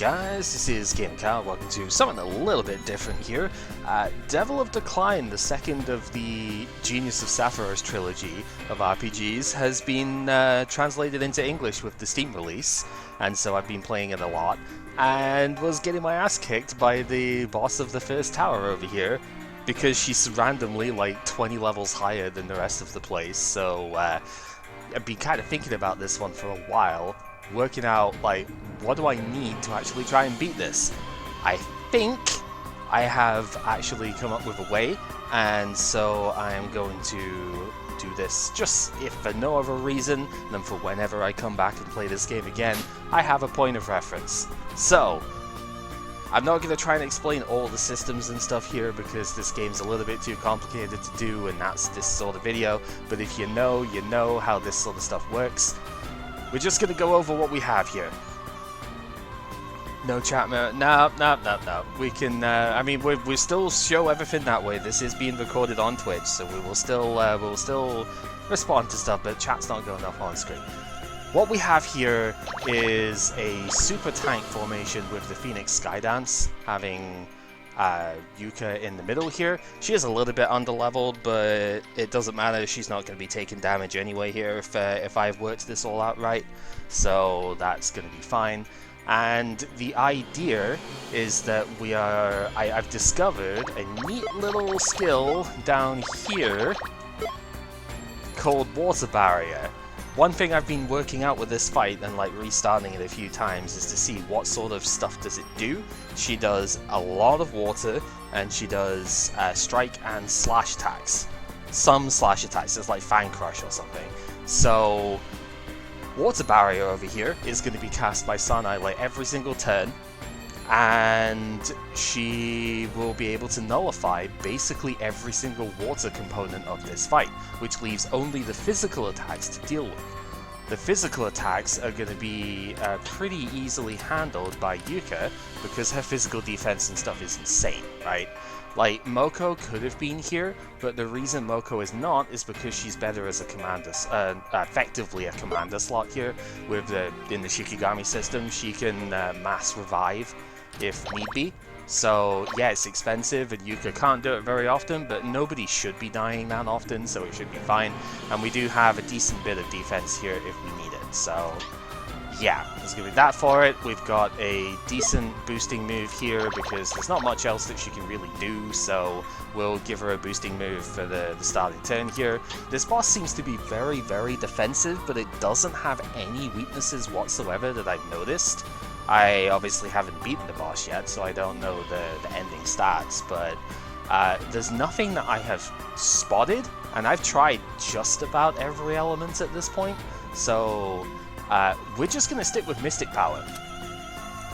guys, this is Game Cal. Welcome to something a little bit different here. Devil of Decline, the second of the Genius of Sapphires trilogy of RPGs, has been translated into English with the Steam release, and so I've been playing it a lot, and was getting my ass kicked by the boss of the first tower over here, because she's randomly like 20 levels higher than the rest of the place. So I've been kind of thinking about this one for a while, working out like what do I need to actually try and beat this. I think I have actually come up with a way, and so I am going to do this just if for no other reason than for whenever I come back and play this game again, I have a point of reference. So I'm not going to try and explain all the systems and stuff here because this game's a little bit too complicated to do, and that's this sort of video, but if you know how this sort of stuff works. We're just going to go over what we have here. No chat, no. We can, I mean, we still show everything that way. This is being recorded on Twitch, so we will still respond to stuff, but chat's not going up on screen. What we have here is a super tank formation with the Phoenix Skydance, having Yuka in the middle here. She is a little bit underleveled, but it doesn't matter. She's not going to be taking damage anyway here if I've worked this all out right, so that's going to be fine. And the idea is that I've discovered a neat little skill down here called Water Barrier. One thing I've been working out with this fight and like restarting it a few times is to see what sort of stuff does it do. She does a lot of water, and she does strike and slash attacks. Some slash attacks, it's like Fang Crush or something. So Water Barrier over here is going to be cast by Sanai like every single turn, and she will be able to nullify basically every single water component of this fight, which leaves only the physical attacks to deal with. The physical attacks are going to be pretty easily handled by Yuka because her physical defense and stuff is insane, right? Like, Moko could have been here, but the reason Moko is not is because she's better as a commander, effectively a commander slot here. In the Shikigami system, she can mass revive if need be. So yeah, it's expensive, and Yuka can't do it very often, but nobody should be dying that often, so it should be fine. And we do have a decent bit of defense here if we need it, so yeah, there's going to be that for it. We've got a decent boosting move here because there's not much else that she can really do, so we'll give her a boosting move for the starting turn here. This boss seems to be very, very defensive, but it doesn't have any weaknesses whatsoever that I've noticed. I obviously haven't beaten the boss yet, so I don't know the ending stats, but there's nothing that I have spotted, and I've tried just about every element at this point, so we're just going to stick with Mystic Power.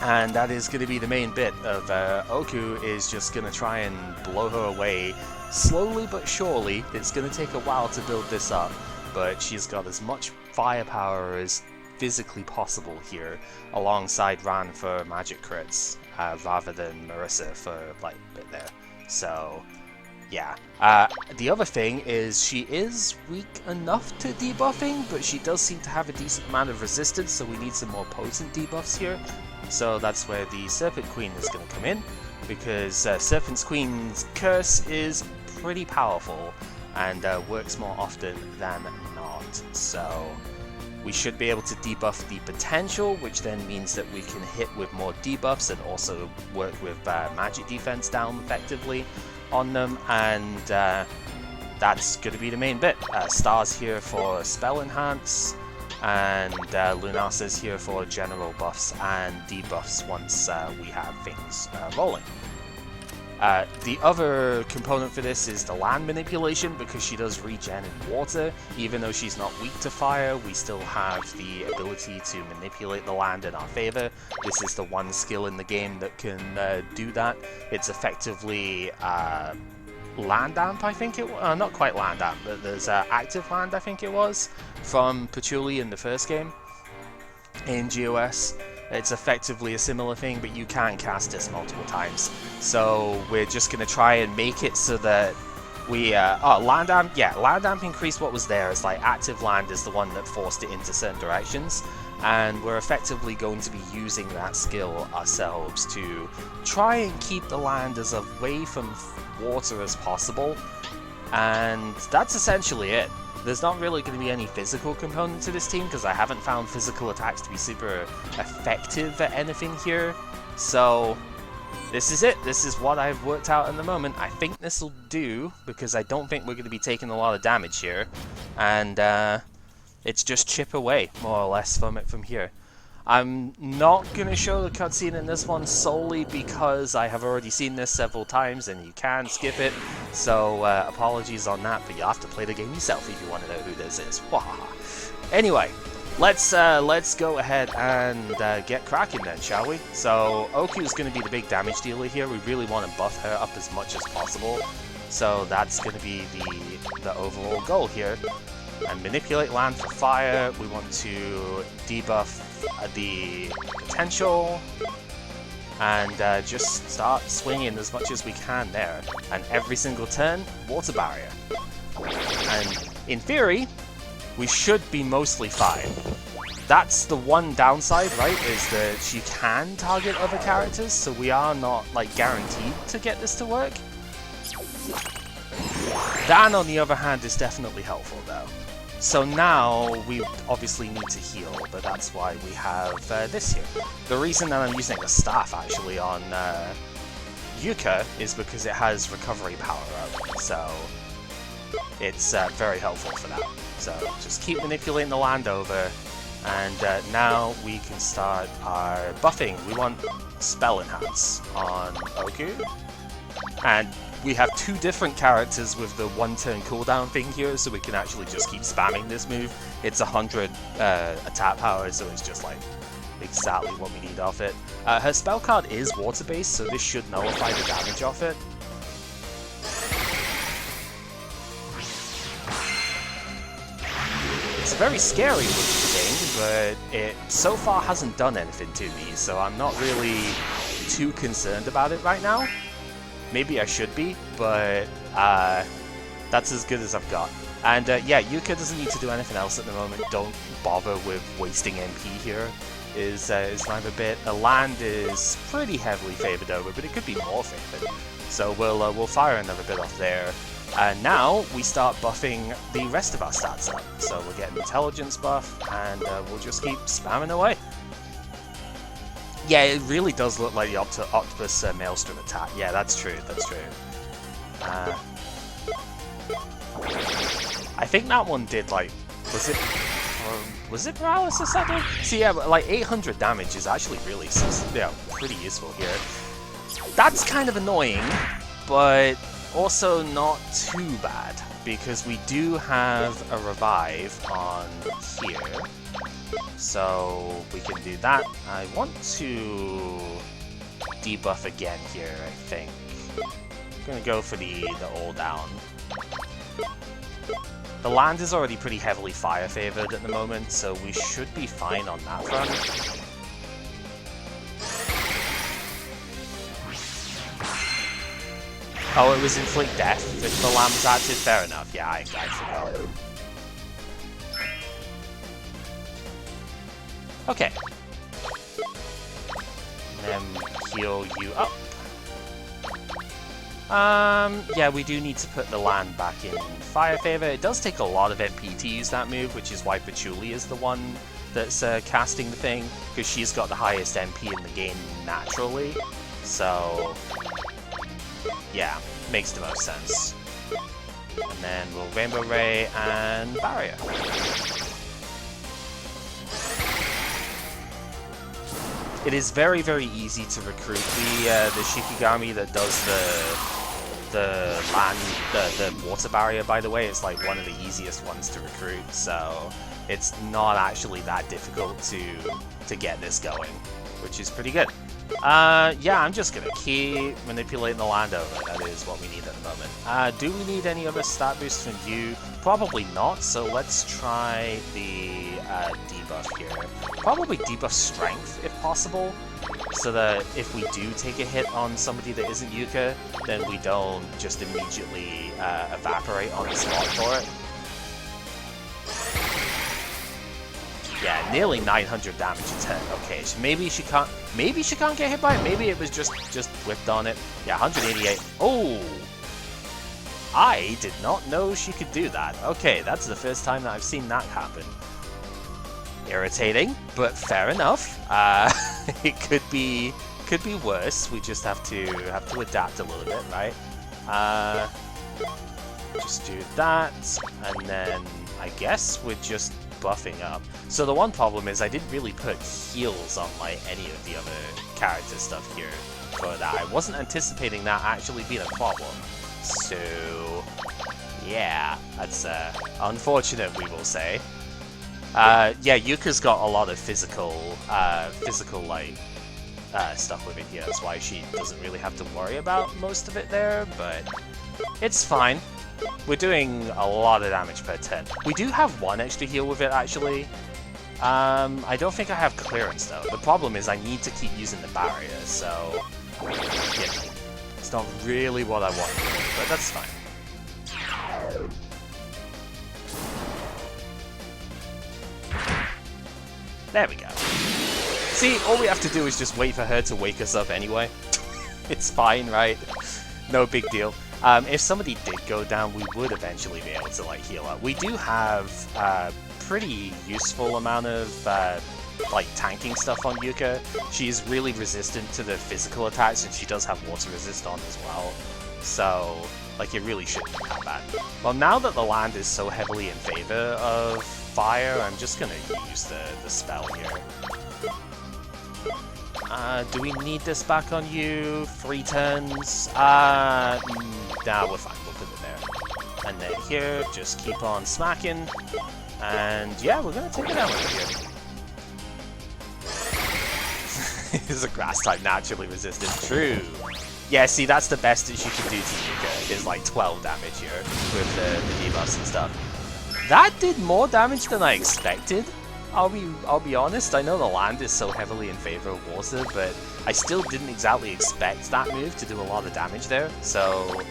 And that is going to be the main bit of Oku is just going to try and blow her away slowly but surely. It's going to take a while to build this up, but she's got as much firepower as physically possible here, alongside Ran for magic crits, rather than Marissa for like a bit there. So yeah. The other thing is she is weak enough to debuffing, but she does seem to have a decent amount of resistance, so we need some more potent debuffs here. So that's where the Serpent Queen is going to come in, because Serpent Queen's curse is pretty powerful and works more often than not. So we should be able to debuff the potential, which then means that we can hit with more debuffs and also work with magic defense down effectively on them, and that's going to be the main bit. Stars here for spell enhance, and Lunasa's here for general buffs and debuffs once we have things rolling. The other component for this is the land manipulation, because she does regen in water. Even though she's not weak to fire, we still have the ability to manipulate the land in our favor. This is the one skill in the game that can do that. It's effectively land amp, I think it was. Not quite land amp, but there's active land, I think it was, from Patchouli in the first game in GOS. It's effectively a similar thing, but you can cast this multiple times. So we're just going to try and make it so that land amp, yeah, land amp increased what was there. It's like active land is the one that forced it into certain directions, and we're effectively going to be using that skill ourselves to try and keep the land as away from water as possible, and that's essentially it. There's not really going to be any physical component to this team, because I haven't found physical attacks to be super effective at anything here, so this is it. This is what I've worked out in the moment. I think this will do, because I don't think we're going to be taking a lot of damage here. And it's just chip away, more or less, from it from here. I'm not going to show the cutscene in this one solely because I have already seen this several times and you can skip it. So apologies on that, but you'll have to play the game yourself if you want to know who this is. Anyway. Let's go ahead and get cracking then, shall we? So Oku's going to be the big damage dealer here. We really want to buff her up as much as possible. So that's going to be the overall goal here. And manipulate land for fire. We want to debuff the potential. And just start swinging as much as we can there. And every single turn, water barrier. And in theory, we should be mostly fine. That's the one downside, right, is that she can target other characters, so we are not, like, guaranteed to get this to work. Dan, on the other hand, is definitely helpful, though. So now we obviously need to heal, but that's why we have this here. The reason that I'm using a staff, actually, on Yuka is because it has recovery power up, so it's very helpful for that. So just keep manipulating the land over, and now we can start our buffing. We want Spell Enhance on Oku, and we have two different characters with the one-turn cooldown thing here, so we can actually just keep spamming this move. It's 100 attack power, so it's just like exactly what we need off it. Her spell card is water-based, so this should nullify the damage off it. It's a very scary looking thing, but it so far hasn't done anything to me, so I'm not really too concerned about it right now. Maybe I should be, but that's as good as I've got. And yeah, Yuka doesn't need to do anything else at the moment. Don't bother with wasting MP here, is my bit. The land is pretty heavily favoured over, but it could be more favoured. So we'll fire another bit off there. And now we start buffing the rest of our stats up. So we're getting intelligence buff, and we'll just keep spamming away. Yeah, it really does look like the octopus maelstrom attack. Yeah, that's true. That's true. I think that one did like, was it paralysis that did? So yeah, but like 800 damage is actually really, yeah, pretty useful here. That's kind of annoying, but also not too bad, because we do have a revive on here, so we can do that. I want to debuff again here, I think. I'm gonna go for the all down. The land is already pretty heavily fire favored at the moment, so we should be fine on that front. Oh, it was inflict death if the lamb's active. Fair enough. Yeah, I forgot. Okay. And then heal you up. Yeah, we do need to put the land back in fire favor. It does take a lot of MP to use that move, which is why Zhuli is the one that's casting the thing, because she's got the highest MP in the game naturally. So yeah, makes the most sense. And then we'll Rainbow Ray and Barrier. It is very, very easy to recruit the Shikigami that does the water barrier, by the way. It's like one of the easiest ones to recruit, so it's not actually that difficult to get this going, which is pretty good. Yeah, I'm just gonna keep manipulating the land over. That is what we need at the moment. Do we need any other stat boosts from you? Probably not, so let's try the debuff here. Probably debuff strength, if possible, so that if we do take a hit on somebody that isn't Yuka, then we don't just immediately evaporate on the spot for it. Yeah, nearly 900 damage a turn. Okay, so maybe she can't get hit by it. Maybe it was just whipped on it. Yeah, 188. Oh, I did not know she could do that. Okay, that's the first time that I've seen that happen. Irritating, but fair enough. It could be worse. We just have to adapt a little bit, right? Just do that, and then I guess we're just buffing up. So the one problem is I didn't really put heals on like any of the other character stuff here for that. I wasn't anticipating that actually being a problem. So yeah, that's unfortunate, we will say. Yeah, Yuka's got a lot of physical like stuff with it here. That's why she doesn't really have to worry about most of it there, but it's fine. We're doing a lot of damage per turn. We do have one extra heal with it, actually. I don't think I have clearance, though. The problem is I need to keep using the barrier, so yeah, it's not really what I want, but that's fine. There we go. See, all we have to do is just wait for her to wake us up anyway. It's fine, right? No big deal. If somebody did go down, we would eventually be able to like heal up. We do have a pretty useful amount of like tanking stuff on Yuka. She's really resistant to the physical attacks, and she does have water resist on as well. So like it really shouldn't be that bad. Well, now that the land is so heavily in favor of fire, I'm just gonna use the spell here. Do we need this back on you? 3 turns? Nah, we're fine. We'll put it there. And then here, just keep on smacking. And yeah, we're gonna take it out right here. Is a grass type naturally resistant? True. Yeah, see, that's the best that she can do to Yuka, is like 12 damage here with the debuffs and stuff. That did more damage than I expected. I'll be honest, I know the land is so heavily in favor of water, but I still didn't exactly expect that move to do a lot of damage there. So,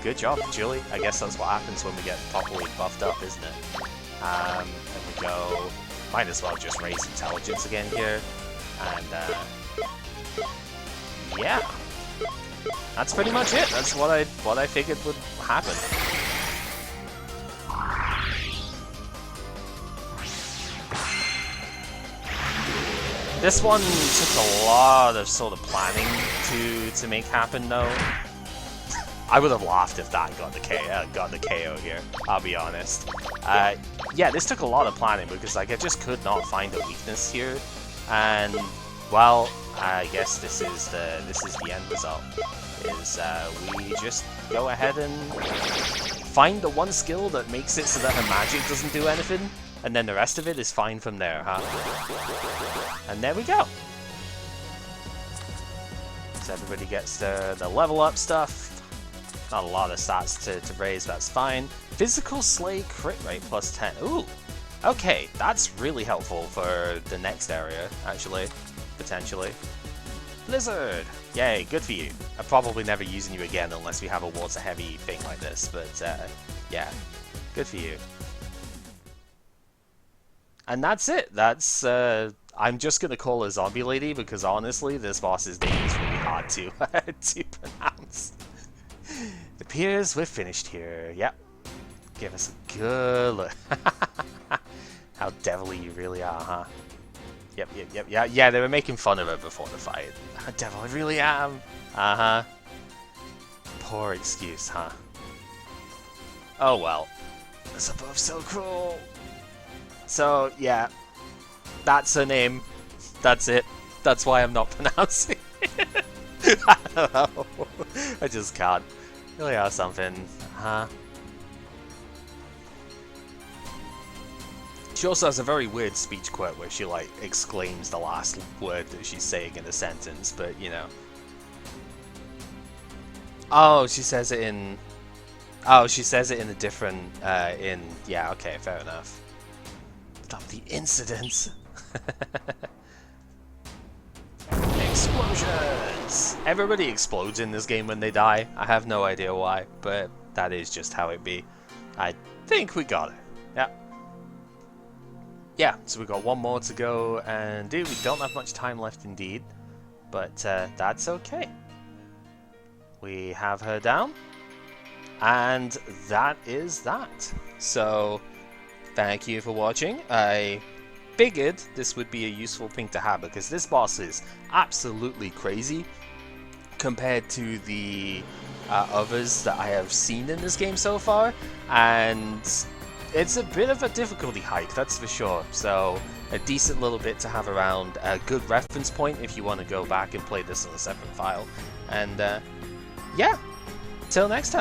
good job, Zhuli. I guess that's what happens when we get properly buffed up, isn't it? And we go, might as well just raise intelligence again here. And, yeah. That's pretty much it. That's what I figured would happen. This one took a lot of sort of planning to make happen, though. I would have laughed if that got the KO here, I'll be honest. Yeah, this took a lot of planning because like I just could not find a weakness here, and well, I guess this is the end result. Is we just go ahead and find the one skill that makes it so that her magic doesn't do anything, and then the rest of it is fine from there, huh? And there we go. So everybody gets the level up stuff. Not a lot of stats to raise, that's fine. Physical Slay crit rate plus 10. Ooh, okay, that's really helpful for the next area, actually, potentially. Blizzard! Yay, good for you. I'm probably never using you again unless we have a water-heavy thing like this, but yeah, good for you. And that's it. That's, I'm just gonna call her Zombie Lady because honestly, this boss's name is really hard to, to pronounce. It appears we're finished here. Yep. Give us a good look. How devilly you really are, huh? Yep, yeah, they were making fun of her before the fight. How devil I really am. Uh-huh. Poor excuse, huh? Oh well. This above so cruel. So, yeah. That's her name. That's it. That's why I'm not pronouncing it. I don't know. I just can't. Really are something, huh? She also has a very weird speech quirk where she, like, exclaims the last word that she's saying in a sentence, but, you know. Oh, she says it in... Oh, she says it in a different, yeah, okay, fair enough. Stop the incidents! Explosions! Everybody explodes in this game when they die. I have no idea why, but that is just how it be. I think we got it. Yeah. Yeah, so we got one more to go, and dude, we don't have much time left indeed. But that's okay. We have her down. And that is that. So, thank you for watching. I figured this would be a useful thing to have because this boss is absolutely crazy compared to the others that I have seen in this game so far, and it's a bit of a difficulty hike, that's for sure. So a decent little bit to have around, a good reference point if you want to go back and play this on a separate file. And yeah, till next time.